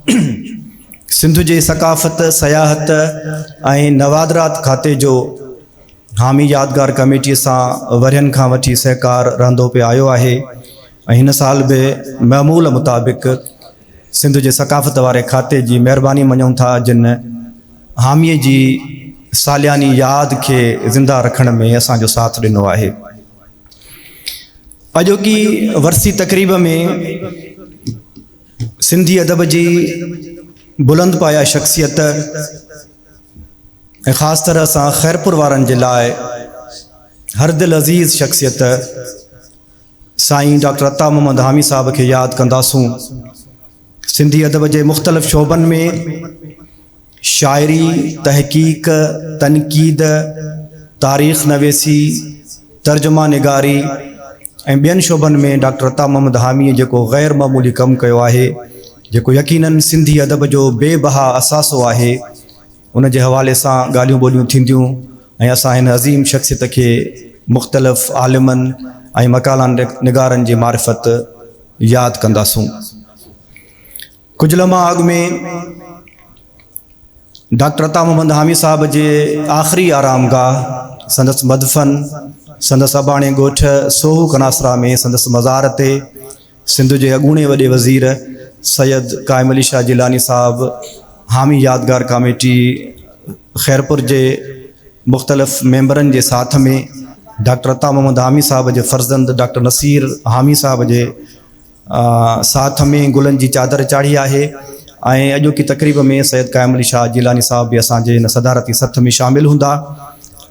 सिंध जे सकाफ़त सयाहत ऐं नवादरात खाते जो हामी यादगार कमेटी सां वरियनि खां वठी सहकार रहंदो पियो आयो आहे ऐं हिन साल बि मामूल मुताबिक़ सिंध जे सकाफ़त वारे खाते जी महिरबानी मञूं था जिन हामीअ जी सालियानी यादि खे ज़िंदा रखण में असांजो साथ ॾिनो आहे। अॼोकी वरसी तक़रीब में सिंधी अदब जी बुलंद पाया शख्सियत ऐं ख़ासि तरह सां ख़ैरपुर वारनि जे लाइ हर दिल अज़ीज़ शख्सियत साईं डॉक्टर अता मोहम्मद हामी साहब खे यादि कंदासूं। सिंधी अदब जे मुख़्तलिफ़ शोबनि में शाइरी, तहक़ीक़, तनक़ीद, तारीख़ नवेसी, तर्जुमा निगारी ऐं ॿियनि शोबनि में डॉक्टर अता मोहम्मद हामीअ जेको ग़ैर मामूली कमु कयो आहे, जेको यकीनन सिंधी अदब जो बेबहा असासो आहे, उन जे हवाले सां ॻाल्हियूं ॿोलियूं थींदियूं ऐं असां हिन अज़ीम शख़्सियत खे मुख़्तलिफ़ आलिमनि ऐं मकाला निगारनि जी मारिफ़त यादि कंदासूं। कुझु लम्हा अॻु में डॉक्टर अता मोहम्मद हामी साहब जे आख़िरी आरामगाह संदसि मदफ़न संदसि अबाणे ॻोठ सोहू कनासरा में संदसि मज़ार ते सिंध जे अॻूणे वॾे वज़ीर सैयद क़ाइम अली शाह जिलानी साहब, हामी यादगार कमेटी ख़ैरपुर जे मुख़्तलिफ़ मेंबरनि जे साथ में डॉक्टर अता मोहम्मद हामी साहब जे फ़र्ज़ंद डॉक्टर नसीर हामी साहब जे साथ में गुलनि जी चादर चाढ़ी आहे ऐं अॼोकी तक़रीब में सैयद क़ाइम अली शाह जिलानी साहब बि असांजे हिन सदारती सथ में शामिल हूंदा।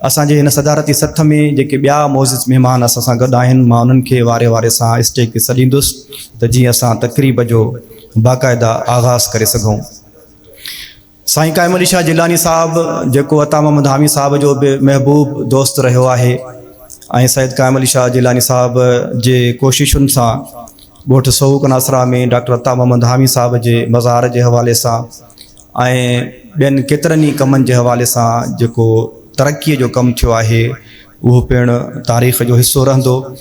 असांजे हिन सदारती सथ में जेके ॿिया मोज़िज़ महिमान असां सां गॾु आहिनि, मां उन्हनि खे वारे वारे सां स्टेज ते सॾींदुसि त जीअं असां तक़रीब जो बाक़ाइदा आगाज़ करे सघूं। साईं क़ाइम अली शाह जिलानी साहब जेको अता मोहम्मद हामी साहब जो बि महबूब दोस्त रहियो आहे ऐं सैयद क़ाइम अली शाह जिलानी साहब जे कोशिशुनि सां ॻोठ सोहू कनासरा में डॉक्टर अता मोहम्मद हामी साहब जे मज़ार जे हवाले सां ऐं ॿियनि केतिरनि ई कमनि जे हवाले सां जेको तरक़ीअ जो कमु थियो आहे, उहो पिणु तारीख़ जो हिसो रहंदो।